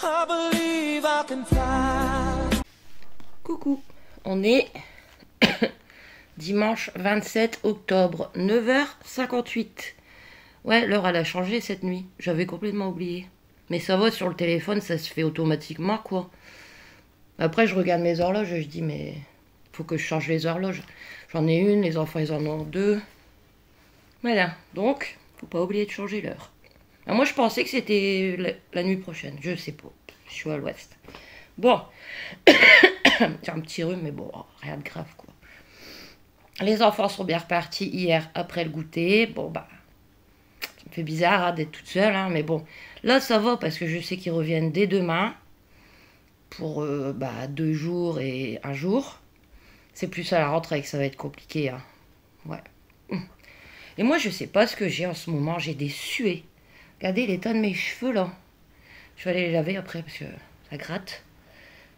I believe I can fly. Coucou, on est dimanche 27 octobre, 9h58. Ouais, l'heure elle a changé cette nuit, j'avais complètement oublié. Mais ça va, sur le téléphone, ça se fait automatiquement, quoi. Après, je regarde mes horloges, je dis, mais faut que je change les horloges. J'en ai une, les enfants, ils en ont deux. Voilà, donc, faut pas oublier de changer l'heure. Alors moi, je pensais que c'était la nuit prochaine, je sais pas. Je suis à l'ouest. Bon, j'ai un petit rhume, mais bon, rien de grave, quoi. Les enfants sont bien repartis hier après le goûter. Bon, bah, ça me fait bizarre hein, d'être toute seule, hein, mais bon. Là, ça va parce que je sais qu'ils reviennent dès demain pour 2 jours et 1 jour. C'est plus à la rentrée que ça va être compliqué. Hein. Ouais. Et moi, je sais pas ce que j'ai en ce moment. J'ai des suées. Regardez l'état de mes cheveux, là. Je vais aller les laver après parce que ça gratte.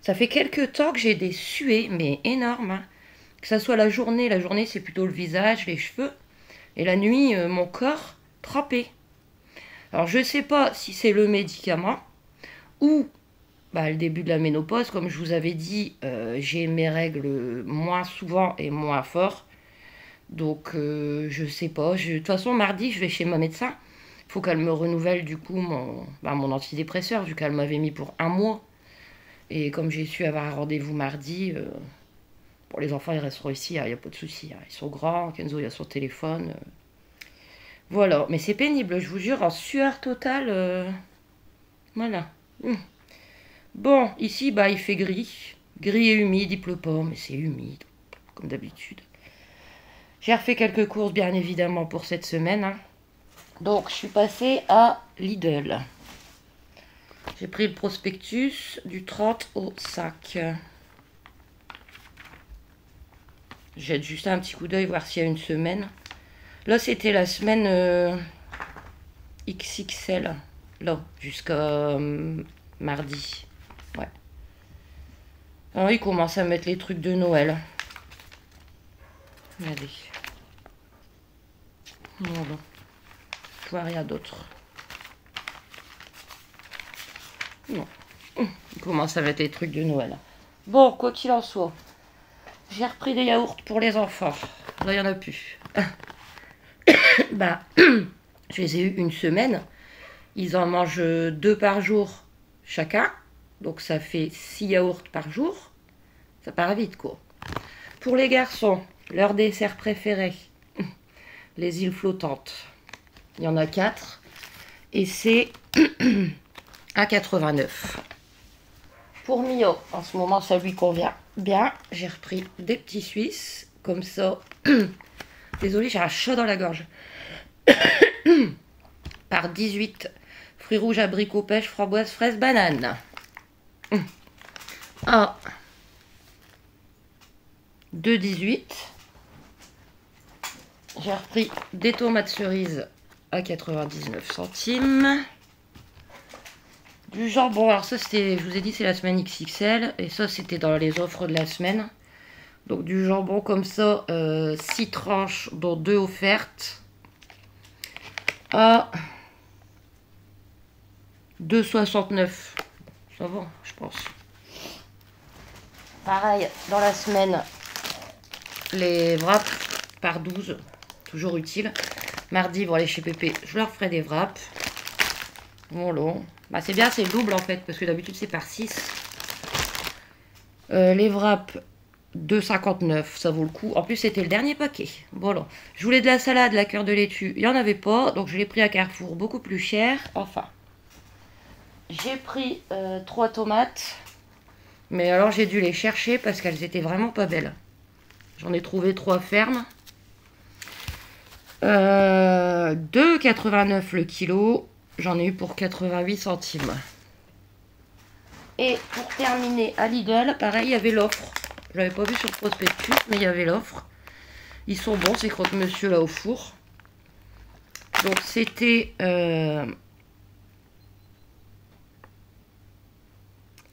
Ça fait quelques temps que j'ai des suées, mais énormes. Hein. Que ça soit la journée c'est plutôt le visage, les cheveux. Et la nuit, mon corps trempé. Alors, je sais pas si c'est le médicament ou le début de la ménopause. Comme je vous avais dit, j'ai mes règles moins souvent et moins fort. Donc, je sais pas. De toute façon, mardi, je vais chez ma médecin. Il faut qu'elle me renouvelle, du coup, mon antidépresseur, vu qu'elle m'avait mis pour 1 mois. Et comme j'ai su avoir un rendez-vous mardi, pour les enfants, ils resteront ici, il n'y a pas de souci. Hein. Ils sont grands, Kenzo, il a son téléphone. Voilà. Mais c'est pénible, je vous jure, en sueur totale. Voilà. Bon, ici, il fait gris. Gris et humide, il pleut pas, mais c'est humide, comme d'habitude. J'ai refait quelques courses, bien évidemment, pour cette semaine. Hein. Donc, je suis passée à Lidl. J'ai pris le prospectus du 30 au 5. Jette juste un petit coup d'œil, voir s'il y a une semaine. Là, c'était la semaine XXL. Là, jusqu'à mardi. Ouais. Alors, ils commencent à mettre les trucs de Noël. Regardez. Voilà. Je vois rien d'autre. Non. Ils commencent à mettre les trucs de Noël. Bon, quoi qu'il en soit. J'ai repris des yaourts pour les enfants. Là, il n'y en a plus. Je les ai eu une semaine. Ils en mangent 2 par jour chacun. Donc, ça fait 6 yaourts par jour. Ça part vite, quoi. Pour les garçons, leur dessert préféré, les îles flottantes. Il y en a 4. Et c'est à 89. Pour Mio, en ce moment, ça lui convient bien. J'ai repris des petits Suisses, comme ça. Désolée, j'ai un chat dans la gorge. Par 18. Fruits rouges, abricots, pêche, framboise, fraise, banane. Ah. 2,18. J'ai repris des tomates cerises à 99 centimes. Du jambon, alors ça c'était, je vous ai dit c'est la semaine XXL, et ça c'était dans les offres de la semaine. Donc du jambon comme ça, 6 tranches, dont 2 offertes, à 2,69. Ça va, je pense. Pareil, dans la semaine, les wraps par 12, toujours utile. Mardi, ils vont aller chez Pépé, je leur ferai des wraps. Voilà. C'est bien, c'est double en fait, parce que d'habitude c'est par 6. Les wraps 2,59, ça vaut le coup. En plus, c'était le dernier paquet. Voilà. Je voulais de la salade, la cœur de laitue. Il n'y en avait pas, donc je l'ai pris à Carrefour, beaucoup plus cher. Enfin, j'ai pris 3 tomates. Mais alors, j'ai dû les chercher parce qu'elles étaient vraiment pas belles. J'en ai trouvé 3 fermes. 2,89 le kilo. J'en ai eu pour 88 centimes. Et pour terminer, à Lidl, pareil, il y avait l'offre. Je l'avais pas vu sur le prospectus, mais il y avait l'offre. Ils sont bons, ces croque-monsieur là au four. Donc c'était...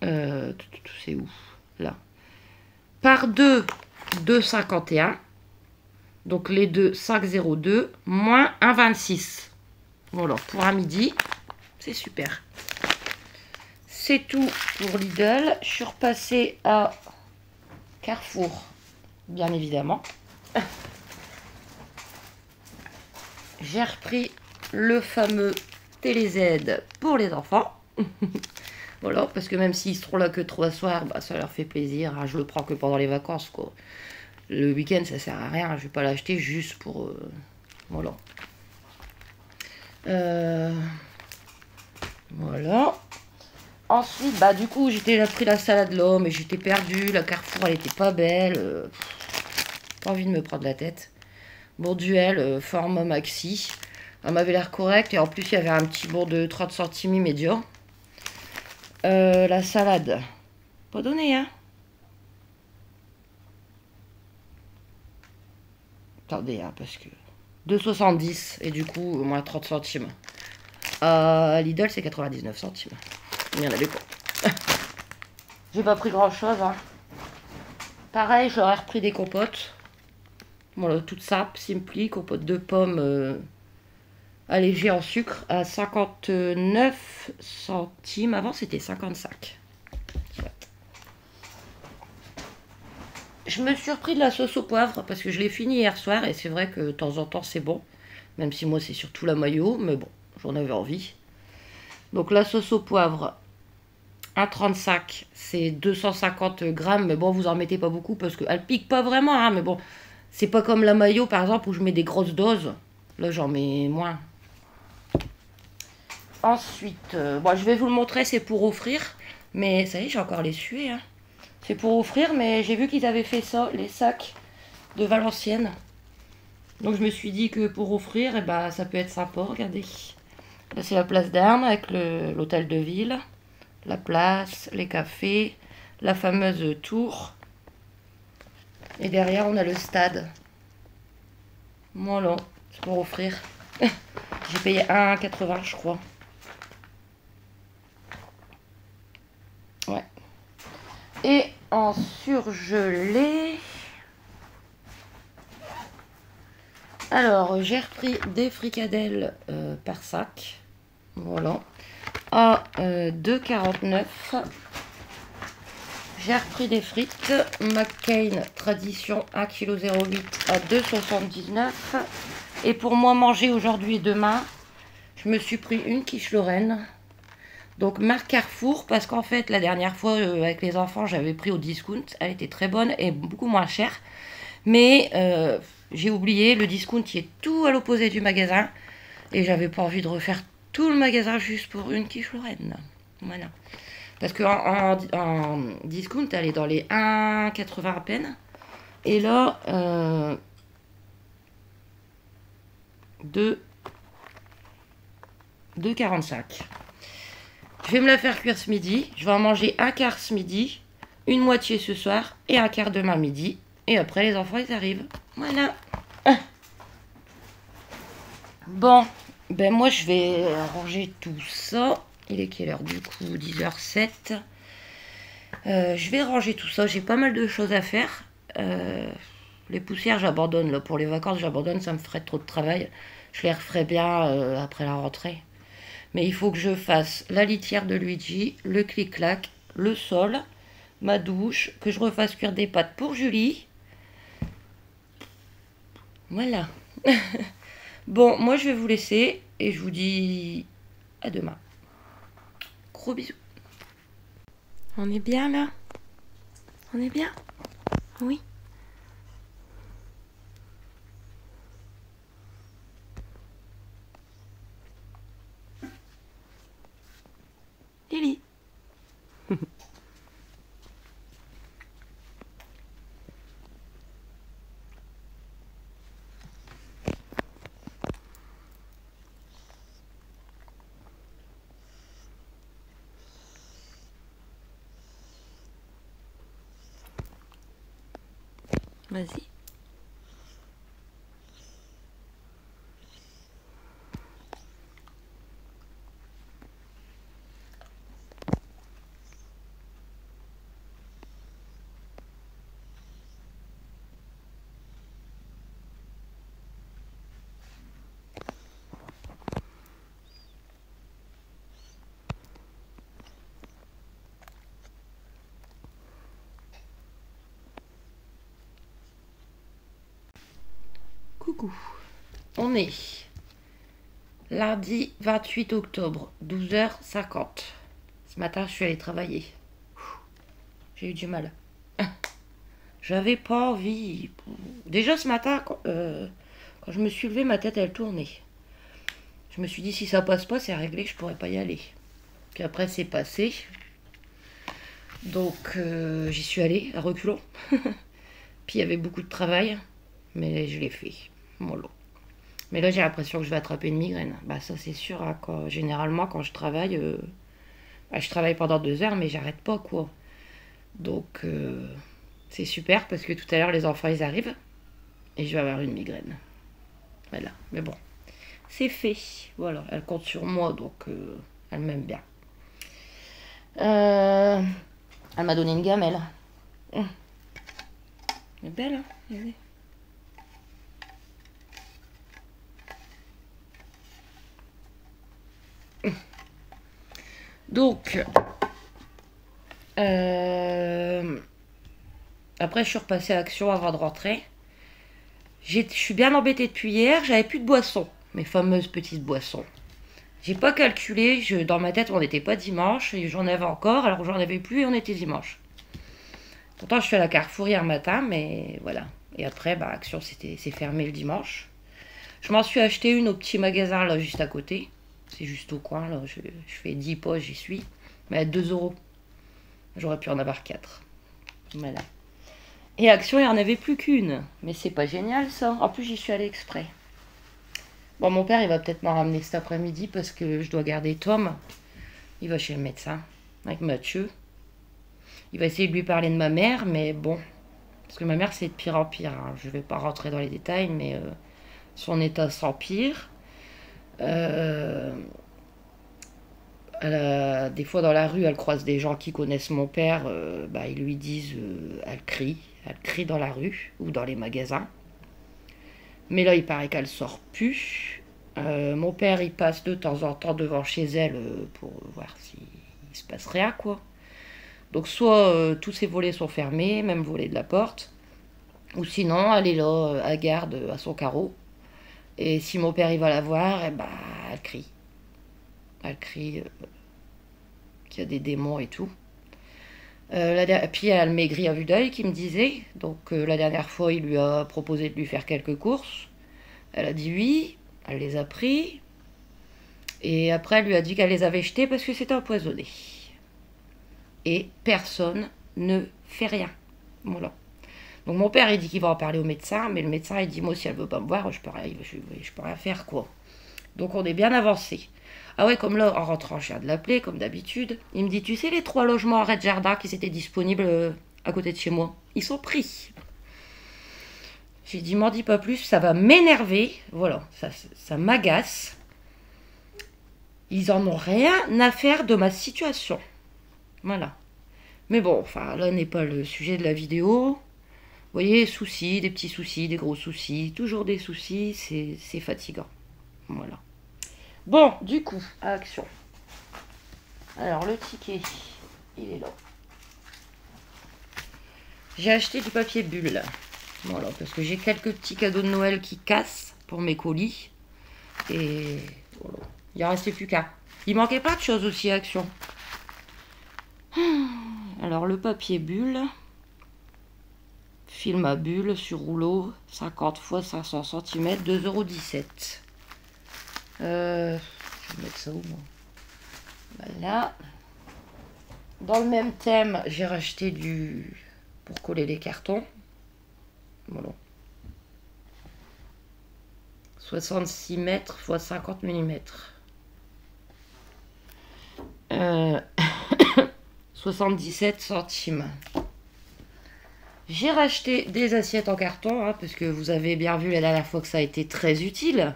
c'est où? Là. Par 2, 2,51. Donc les deux, 5,02. Moins 1,26. Voilà, pour un midi, c'est super. c'est tout pour Lidl. Je suis repassée à Carrefour, bien évidemment. J'ai repris le fameux TéléZ pour les enfants. Voilà, parce que même s'ils seront là que 3 soirs, bah, ça leur fait plaisir. Je le prends que pendant les vacances, quoi. Le week-end, ça sert à rien. Je vais pas l'acheter juste pour... voilà. Voilà. Ensuite, bah du coup, j'ai pris la salade l'homme et j'étais perdue. La Carrefour, elle était pas belle. Pas envie de me prendre la tête. Bourduel, format maxi. Elle m'avait l'air correcte. Et en plus, il y avait un petit bourg de 30 centimes immédiat. La salade. Pas donné, hein. Attendez, hein, parce que... 2,70 et du coup, au moins 30 centimes. Lidl, c'est 99 centimes. Il y en avait pas. J'ai pas pris grand chose, hein. Pareil, j'aurais repris des compotes. Voilà, toute simple, simpli, compote de pommes allégée en sucre à 59 centimes. Avant, c'était 55. Je me suis repris de la sauce au poivre parce que je l'ai fini hier soir et c'est vrai que de temps en temps, c'est bon. Même si moi, c'est surtout la mayo, mais bon, j'en avais envie. Donc, la sauce au poivre, 1,35, c'est 250 grammes. Mais bon, vous en mettez pas beaucoup parce qu'elle pique pas vraiment, hein, mais bon... C'est pas comme la mayo, par exemple, où je mets des grosses doses. Là, j'en mets moins. Ensuite, bon, je vais vous le montrer, c'est pour offrir. Mais ça y est, j'ai encore les suer. Hein. C'est pour offrir, mais j'ai vu qu'ils avaient fait ça, les sacs de Valenciennes. Donc, je me suis dit que pour offrir, eh ben, ça peut être sympa. Regardez. Là, c'est la place d'Armes avec l'hôtel de ville. La place, les cafés, la fameuse tour. Et derrière, on a le stade. Voilà, c'est pour offrir. J'ai payé 1,80 je crois. Ouais. Et en surgelé... Alors, j'ai repris des fricadelles par sac. Voilà. À 2,49. J'ai repris des frites McCain Tradition 1,08 kg à 2,79 €. Et pour moi manger aujourd'hui et demain, je me suis pris une quiche Lorraine. Donc marque Carrefour, parce qu'en fait la dernière fois avec les enfants j'avais pris au discount. Elle était très bonne et beaucoup moins chère. Mais j'ai oublié, le discount qui est tout à l'opposé du magasin. Et j'avais pas envie de refaire tout le magasin juste pour une quiche Lorraine. Voilà. Parce qu'en discount, elle est dans les 1,80 à peine. Et là, 2,45. Je vais me la faire cuire ce midi. Je vais en manger un quart ce midi, une moitié ce soir et un quart demain midi. Et après, les enfants, ils arrivent. Voilà. Bon, ben moi, je vais ranger tout ça. Il est quelle heure du coup? 10h07. Je vais ranger tout ça. J'ai pas mal de choses à faire. Les poussières, j'abandonne. Là, pour les vacances, j'abandonne. Ça me ferait trop de travail. Je les referai bien après la rentrée. Mais il faut que je fasse la litière de Luigi, le clic-clac, le sol, ma douche, que je refasse cuire des pâtes pour Julie. Voilà. Bon, moi, je vais vous laisser. Et je vous dis à demain. Gros bisous. On est bien là? On est bien? Oui. Lily. Vas-y. Coucou. On est lundi 28 octobre, 12h50. Ce matin, je suis allée travailler. J'ai eu du mal. J'avais pas envie. Déjà ce matin, quand je me suis levée, ma tête, elle tournait. Je me suis dit, si ça passe pas, c'est réglé, je pourrais pas y aller. Puis après, c'est passé. Donc, j'y suis allée à reculons. Puis il y avait beaucoup de travail, mais je l'ai fait. Mollo. Mais là, j'ai l'impression que je vais attraper une migraine. Bah ça, c'est sûr. Hein, généralement, quand je travaille, je travaille pendant 2 heures, mais j'arrête pas, quoi. Donc, c'est super parce que tout à l'heure, les enfants, ils arrivent et je vais avoir une migraine. Voilà. Mais bon, c'est fait. Voilà. Elle compte sur moi, donc elle m'aime bien. Elle m'a donné une gamelle. Elle est belle, hein. Regardez. Donc, après, je suis repassée à Action avant de rentrer. Je suis bien embêtée depuis hier. J'avais plus de boissons, mes fameuses petites boissons. J'ai pas calculé. Dans ma tête, on n'était pas dimanche. Et j'en avais encore, alors j'en avais plus et on était dimanche. Pourtant, je suis à la Carrefour hier matin, mais voilà. Et après, bah, Action, c'est fermé le dimanche. Je m'en suis acheté une au petit magasin, là, juste à côté. C'est juste au coin, là. Je fais 10 poches, j'y suis. Mais à 2 €. J'aurais pu en avoir 4. Voilà. Et Action, il n'y en avait plus qu'une. Mais c'est pas génial, ça. En plus, j'y suis allée exprès. Bon, mon père, il va peut-être m'en ramener cet après-midi parce que je dois garder Tom. Il va chez le médecin avec Mathieu. Il va essayer de lui parler de ma mère, mais bon. Parce que ma mère, c'est de pire en pire. Hein. Je ne vais pas rentrer dans les détails, mais son état s'empire. Des fois dans la rue, elle croise des gens qui connaissent mon père, ils lui disent, elle crie dans la rue ou dans les magasins. Mais là, il paraît qu'elle sort plus. Mon père, il passe de temps en temps devant chez elle pour voir s'il se passe rien, quoi. Donc soit tous ses volets sont fermés, même volet de la porte, ou sinon elle est là à garde à son carreau. Et si mon père il va la voir, elle crie. Elle crie qu'il y a des démons et tout. Puis il y a le maigri à vue d'œil qui me disait. Donc la dernière fois, il lui a proposé de lui faire quelques courses. Elle a dit oui, elle les a pris. Et après, elle lui a dit qu'elle les avait jetées parce que c'était empoisonné. Et personne ne fait rien. Voilà. Donc mon père, il dit qu'il va en parler au médecin, mais le médecin, il dit, moi, si elle veut pas me voir, je peux rien faire, quoi. Donc on est bien avancé. Ah ouais, comme là, en rentrant, je viens de l'appeler, comme d'habitude. Il me dit, tu sais, les 3 logements à Red Jardin qui étaient disponibles à côté de chez moi, ils sont pris. J'ai dit, m'en dis pas plus, ça va m'énerver. Voilà, ça m'agace. Ils en ont rien à faire de ma situation. Voilà. Mais bon, enfin, là n'est pas le sujet de la vidéo. Vous voyez, soucis, des petits soucis, des gros soucis, toujours des soucis, c'est fatigant. Voilà. Bon, du coup, à Action. Alors, le ticket, il est là. J'ai acheté du papier bulle. Voilà, parce que j'ai quelques petits cadeaux de Noël qui cassent pour mes colis. Et voilà. Il en restait plus qu'un. Il manquait pas de choses aussi à Action. Alors, le papier bulle. Film à bulle sur rouleau, 50 x 500 cm, 2,17 €. Je vais mettre ça où, moi? Voilà. Dans le même thème, j'ai racheté pour coller les cartons. Voilà. 66 mètres x 50 mm. 77 centimes. J'ai racheté des assiettes en carton, hein, parce que vous avez bien vu la dernière fois que ça a été très utile.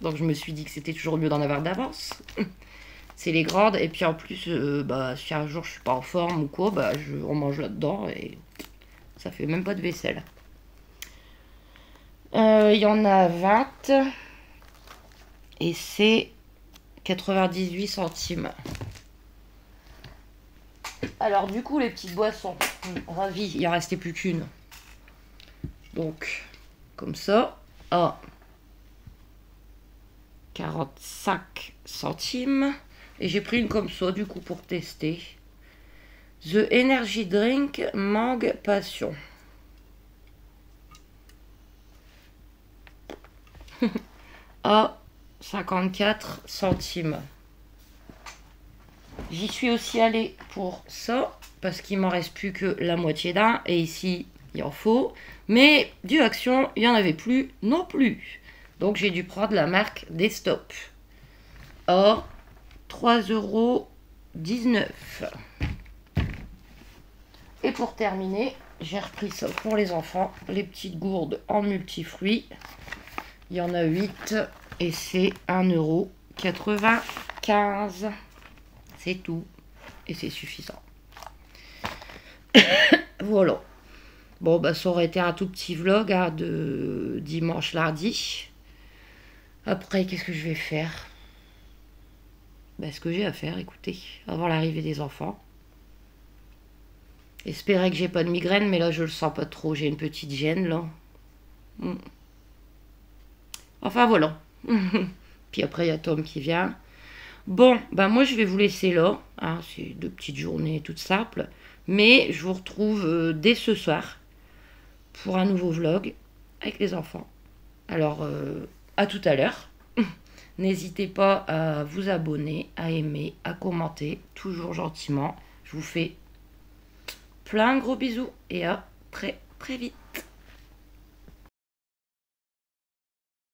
Donc je me suis dit que c'était toujours mieux d'en avoir d'avance. C'est les grandes, et puis en plus, si un jour je suis pas en forme ou quoi, on mange là-dedans et ça fait même pas de vaisselle. Il y en a 20 et c'est 98 centimes. Alors du coup, les petites boissons, ravi, il en restait plus qu'une. Donc, comme ça. Ah, 45 centimes. Et j'ai pris une comme ça, du coup, pour tester. The Energy Drink Mangue Passion. À 54 centimes. J'y suis aussi allée pour ça, parce qu'il m'en reste plus que la moitié d'un. Et ici, il en faut. Mais du Action, il n'y en avait plus non plus. Donc j'ai dû prendre la marque des Stop. À 3,19 €. Et pour terminer, j'ai repris ça pour les enfants. Les petites gourdes en multifruits. Il y en a 8 et c'est 1,95 €. C'est tout. Et c'est suffisant. Voilà. Bon, bah ça aurait été un tout petit vlog hein, de dimanche, lundi. Après, qu'est-ce que je vais faire? Bah, ce que j'ai à faire, écoutez, avant l'arrivée des enfants. Espérer que j'ai pas de migraine, mais là, je le sens pas trop. J'ai une petite gêne, là. Enfin, voilà. Puis après, il y a Tom qui vient. Bon, ben moi, je vais vous laisser là. Hein, c'est 2 petites journées toutes simples. Mais je vous retrouve dès ce soir pour un nouveau vlog avec les enfants. Alors, à tout à l'heure. N'hésitez pas à vous abonner, à aimer, à commenter, toujours gentiment. Je vous fais plein de gros bisous et à très très vite.